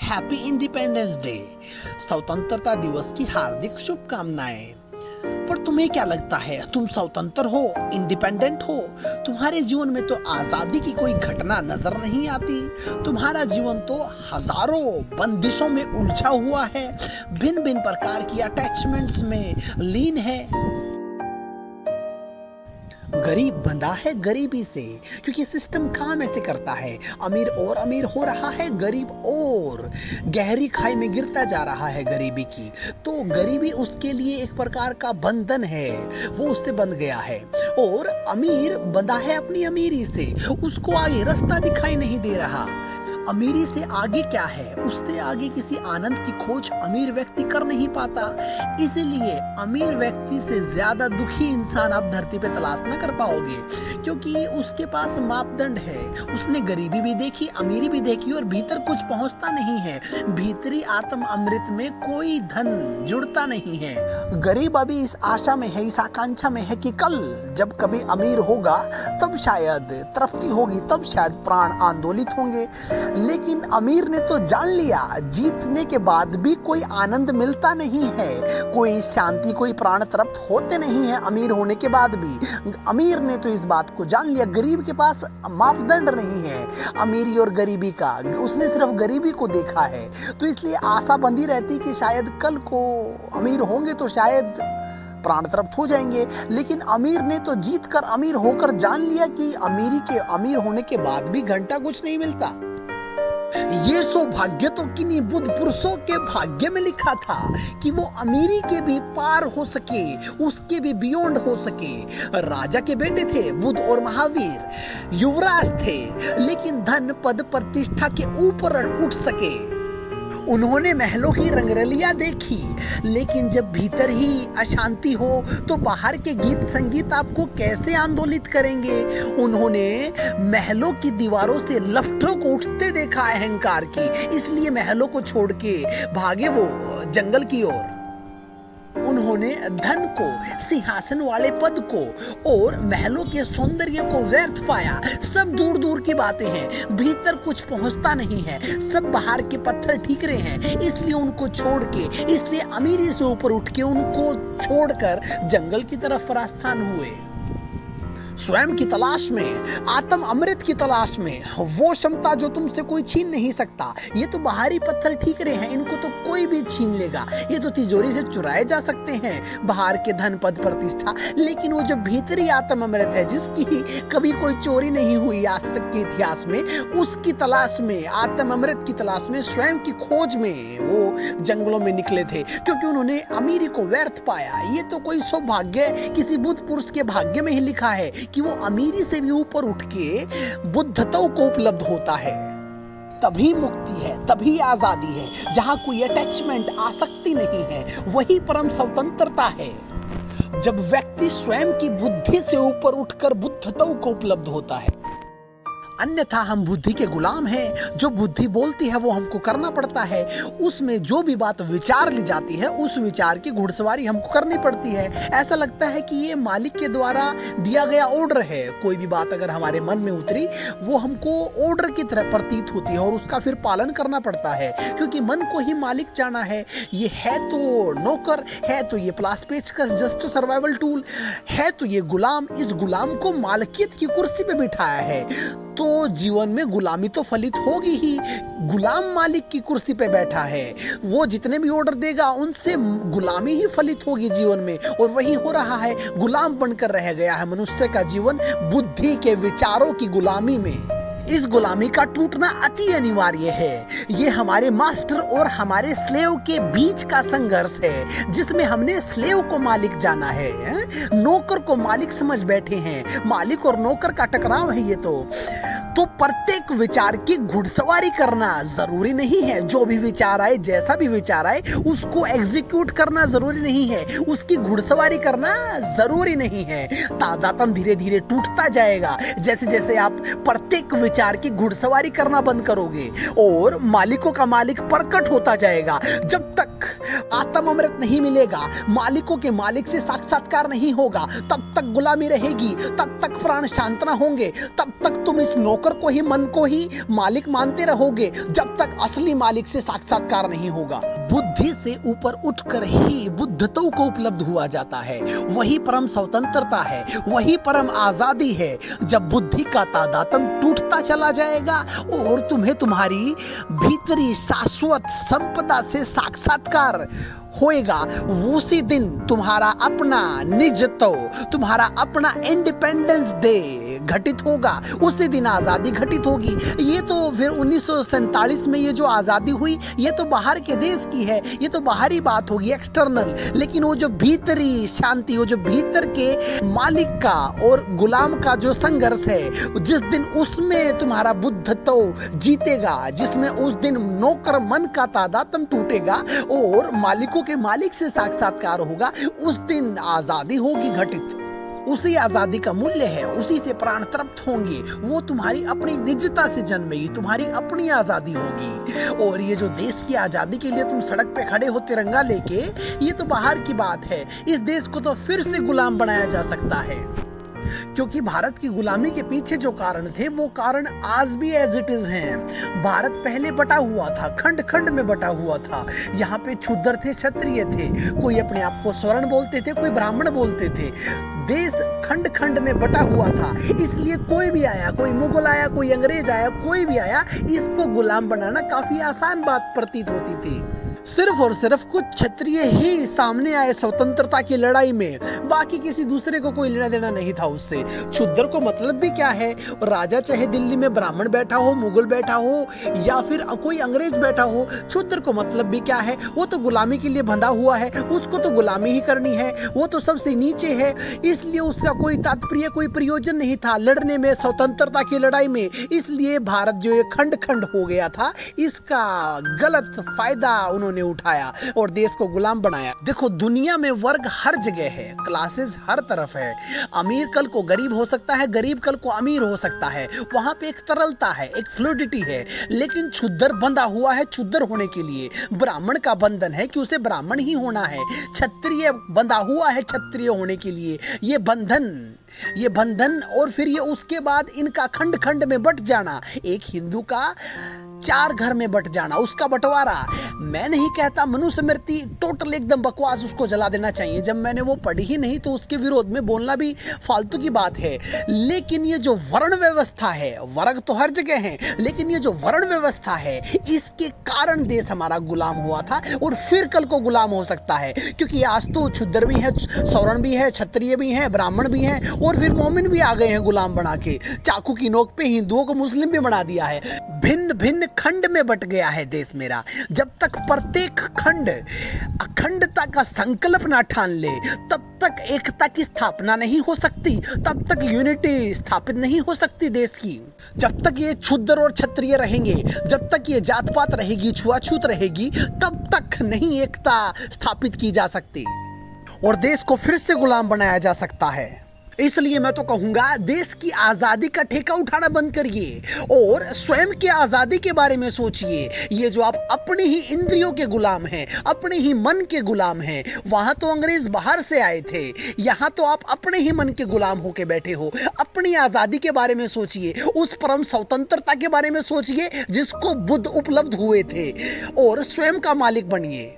Happy independence day, स्वतंत्रता दिवस की हार्दिक शुभकामनाएं। पर तुम्हें क्या लगता है, तुम स्वतंत्र हो, इंडिपेंडेंट हो? तुम्हारे जीवन में तो आजादी की कोई घटना नजर नहीं आती। तुम्हारा जीवन तो हजारों बंदिशों में उलझा हुआ है, भिन्न भिन्न प्रकार की अटैचमेंट्स में लीन है। गरीब बंधा है गरीबी से, क्योंकि सिस्टम काम ऐसे करता है। अमीर और अमीर हो रहा है, गरीब और गहरी खाई में गिरता जा रहा है गरीबी की। तो गरीबी उसके लिए एक प्रकार का बंधन है, वो उससे बंध गया है। और अमीर बंधा है अपनी अमीरी से, उसको आगे रास्ता दिखाई नहीं दे रहा। अमीरी से आगे क्या है, उससे आगे किसी आनंद की खोज अमीर व्यक्ति कर नहीं पाता। इसीलिए अमीर व्यक्ति से ज्यादा दुखी इंसान आप धरती पे तलाश न कर पाओगे, क्योंकि उसके पास मापदंड है। उसने गरीबी भी देखी, अमीरी भी देखी, और भीतर कुछ पहुंचता नहीं है। भीतरी आत्म अमृत में कोई धन जुड़ता नहीं है। गरीब अभी इस आशा में है, इस आकांक्षा में है कि कल जब कभी अमीर होगा तब शायद तृप्ति होगी, तब शायद प्राण आंदोलित होंगे। लेकिन अमीर ने तो जान लिया, जीतने के बाद भी कोई आनंद मिलता नहीं है, कोई शांति, कोई प्राण तृप्त होते नहीं है अमीर होने के बाद भी। अमीर ने तो इस बात को जान लिया, गरीब के पास मापदंड नहीं है अमीरी और गरीबी का, उसने सिर्फ गरीबी को देखा है। तो इसलिए आशा बंधी रहती कि शायद कल को अमीर होंगे तो शायद प्राण तृप्त हो जाएंगे। लेकिन अमीर ने तो जीत कर, अमीर होकर जान लिया कि अमीर होने के बाद भी घंटा कुछ नहीं मिलता। ये सौभाग्य तो किन्हीं बुद्ध पुरुषों के भाग्य में लिखा था कि वो अमीरी के भी पार हो सके, उसके भी बियॉन्ड हो सके। राजा के बेटे थे बुद्ध और महावीर, युवराज थे, लेकिन धन पद प्रतिष्ठा के ऊपर उठ सके। उन्होंने महलों की रंगरलियां देखी, लेकिन जब भीतर ही अशांति हो तो बाहर के गीत संगीत आपको कैसे आंदोलित करेंगे। उन्होंने महलों की दीवारों से लफ्टरों को उठते देखा अहंकार की, इसलिए महलों को छोड़ के भागे वो जंगल की ओर। उन्होंने धन को, सिंहासन वाले पद को और महलों के सौंदर्य को व्यर्थ पाया। सब दूर दूर की बातें हैं, भीतर कुछ पहुंचता नहीं है, सब बाहर के पत्थर ठीकरे हैं। इसलिए उनको छोड़ के, इसलिए अमीरी से ऊपर उठ के उनको छोड़कर जंगल की तरफ प्रस्थान हुए। स्वयं की तलाश में, आत्म अमृत की तलाश में, वो क्षमता जो तुमसे कोई छीन नहीं सकता। ये तो बाहरी पत्थर ठीकरे हैं, इनको तो कोई भी छीन लेगा। ये तो तिजोरी से चुराए जा सकते हैं, बाहर के धन पद प्रतिष्ठा, लेकिन वो जो भीतरी आत्म अमृत है, जिसकी कभी कोई चोरी नहीं हुई आज तक के इतिहास में, उसकी तलाश में, आत्म अमृत की तलाश में, स्वयं की खोज में वो जंगलों में निकले थे, क्योंकि उन्होंने अमीरी को व्यर्थ पाया। ये तो कोई सौभाग्य किसी बुद्ध पुरुष के भाग्य में ही लिखा है कि वो अमीरी से भी ऊपर उठ के बुद्धत्व को उपलब्ध होता है। तभी मुक्ति है, तभी आजादी है। जहां कोई अटैचमेंट, आसक्ति नहीं है, वही परम स्वतंत्रता है। जब व्यक्ति स्वयं की बुद्धि से ऊपर उठकर बुद्धत्व को उपलब्ध होता है। अन्यथा हम बुद्धि के गुलाम हैं, जो बुद्धि बोलती है वो हमको करना पड़ता है। उसमें जो भी बात विचार ली जाती है, उस विचार की घुड़सवारी हमको करनी पड़ती है। ऐसा लगता है कि ये मालिक के द्वारा दिया गया ऑर्डर है। कोई भी बात अगर हमारे मन में उतरी, वो हमको ऑर्डर की तरह प्रतीत होती है और उसका फिर पालन करना पड़ता है, क्योंकि मन को ही मालिक जाना है। ये है तो नौकर, है तो ये प्लास पेचकस जस्ट सर्वाइवल टूल, है तो ये गुलाम। इस गुलाम को मालिकियत की कुर्सी पे बिठाया है, तो जीवन में गुलामी तो फलित होगी ही। गुलाम मालिक की कुर्सी पे बैठा है, वो जितने भी ऑर्डर देगा उनसे गुलामी ही फलित होगी जीवन में, और वही हो रहा है। गुलाम बनकर रह गया है मनुष्य का जीवन, बुद्धि के विचारों की गुलामी में। इस गुलामी का टूटना अति अनिवार्य है। ये हमारे मास्टर और हमारे स्लेव के बीच का संघर्ष है, जिसमें हमने स्लेव को मालिक जाना है, नौकर को मालिक समझ बैठे हैं। मालिक और नौकर का टकराव है ये तो प्रत्येक विचार की घुड़सवारी करना जरूरी नहीं है। जो भी विचार आए, जैसा भी विचार आए, उसको एग्जीक्यूट करना जरूरी नहीं है, उसकी घुड़सवारी करना जरूरी नहीं है। तादात्म धीरे धीरे टूटता जाएगा जैसे जैसे आप प्रत्येक विचार की घुड़सवारी करना बंद करोगे, और मालिकों का मालिक प्रकट होता जाएगा। जब तक आत्म अमृत नहीं मिलेगा, मालिकों के मालिक से साक्षात्कार नहीं होगा, तब तक गुलामी रहेगी, तब तक प्राण शांत न होंगे, तब तक तुम इस नौकर नौकर को ही, मन को ही मालिक मानते रहोगे जब तक असली मालिक से साक्षात्कार नहीं होगा। बुद्धि से ऊपर उठकर ही बुद्धत्व को उपलब्ध हुआ जाता है। वही परम स्वतंत्रता है, वही परम आजादी है। जब बुद्धि का तादात्म्य टूटता चला जाएगा और तुम्हें तुम्हारी भीतरी शाश्वत संपदा से साक्षात्कार होएगा, उसी दिन तुम्हारा अपना निजत्व, तुम्हारा अपना इंडिपेंडेंस डे घटित होगा। उसी दिन आज़ादी घटित होगी। ये तो फिर 1947 में ये जो आज़ादी हुई, ये तो बाहर के देश की है, ये तो बाहरी बात होगी, एक्सटर्नल। लेकिन वो जो भीतरी शांति, वो जो भीतर के मालिक का और गुलाम का जो संघर्ष है, जिस दिन उसमें तुम्हारा बुद्धत्व जीतेगा, जिसमें उस दिन नौकर मन का तादात्म्य टूटेगा और मालिकों के मालिक से साक्षात्कार होगा, उस दिन आजादी होगी घटित। उसी आजादी का मूल्य है, उसी से प्राण तृप्त होंगे। वो तुम्हारी अपनी निजता से जन्मेगी, तुम्हारी अपनी आजादी होगी। और ये जो देश की आजादी के लिए तुम सड़क पे खड़े हो तिरंगा लेके, ये तो बाहर की बात है। इस देश को तो फिर से गुलाम बनाया जा सकता है, क्योंकि भारत की गुलामी के पीछे जो कारण थे, वो कारण आज भी एज इट इज हैं। भारत पहले बटा हुआ था, खंड खंड में बटा हुआ था। यहाँ पे शूद्र थे, क्षत्रिय थे, कोई अपने आप को स्वर्ण बोलते थे, कोई ब्राह्मण बोलते थे। देश खंड खंड में बटा हुआ था, इसलिए कोई भी आया, कोई मुगल आया, कोई अंग्रेज आया, कोई भी आया, इसको गुलाम बनाना काफी आसान बात प्रतीत होती थी। सिर्फ और सिर्फ कुछ क्षत्रिय ही सामने आए स्वतंत्रता की लड़ाई में, बाकी किसी दूसरे को कोई लेना देना नहीं था उससे। क्षुद्र को मतलब भी क्या है? राजा चाहे दिल्ली में ब्राह्मण बैठा हो, मुगल बैठा हो या फिर कोई अंग्रेज बैठा हो, क्षुद्र को मतलब भी क्या है? वो तो गुलामी के लिए बंधा हुआ है, उसको तो गुलामी ही करनी है, वो तो सबसे नीचे है। इसलिए उसका कोई तात्पर्य, कोई प्रयोजन नहीं था लड़ने में, स्वतंत्रता की लड़ाई में। इसलिए भारत जो ये खंड खंड हो गया था, इसका गलत फायदा उन्होंने उठाया और देश को गुलाम बनाया। देखो, दुनिया में वर्ग हर जगह है, क्लासेस हर तरफ है। अमीर कल को गरीब हो सकता है, गरीब कल को अमीर हो सकता है। वहां पे एक तरलता है, एक फ्लूइडिटी है। लेकिन क्षुद्र बंधा हुआ है क्षुद्र होने के लिए। ब्राह्मण का बंधन है कि उसे ब्राह्मण ही होना है। क्षत्रिय बंधा हुआ है क्षत्रिय होने के लिए। ये बंधन और फिर ये उसके बाद इनका खंड खंड में बट जाना, एक हिंदू का 4 घर में बट जाना, उसका बंटवारा। मैं नहीं कहता मनुस्मृति टोटल एकदम बकवास, उसको जला देना चाहिए। जब मैंने वो पढ़ी ही नहीं तो उसके विरोध में बोलना भी फालतू की बात है। लेकिन ये जो वर्ण व्यवस्था है, वर्ग तो हर जगह है, लेकिन ये जो वर्ण व्यवस्था है, इसके कारण देश हमारा गुलाम हुआ था और फिर कल को गुलाम हो सकता है। क्योंकि आज तो क्षुद्र भी है, सवर्ण भी है, क्षत्रिय भी है, ब्राह्मण भी है और फिर मोमिन भी आ गए हैं गुलाम बना के। चाकू की नोक पे हिंदुओं को मुस्लिम भी बना दिया है। भिन्न भिन्न खंड में बट गया है देश मेरा। जब तक प्रत्येक खंड अखंडता का संकल्प ना ठान ले, तब तक एकता की स्थापना नहीं हो सकती, तब तक यूनिटी स्थापित नहीं हो सकती देश की। जब तक ये क्षुद्र और क्षत्रिय रहेंगे, जब तक ये जात पात रहेगी, छुआछूत रहेगी, तब तक नहीं एकता स्थापित की जा सकती और देश को फिर से गुलाम बनाया जा सकता है। इसलिए मैं तो कहूंगा, देश की आज़ादी का ठेका उठाना बंद करिए और स्वयं की आज़ादी के बारे में सोचिए। ये जो आप अपने ही इंद्रियों के गुलाम हैं, अपने ही मन के गुलाम हैं, वहाँ तो अंग्रेज बाहर से आए थे, यहाँ तो आप अपने ही मन के गुलाम होके बैठे हो। अपनी आज़ादी के बारे में सोचिए, उस परम स्वतंत्रता के बारे में सोचिए जिसको बुद्ध उपलब्ध हुए थे और स्वयं का मालिक बनिए।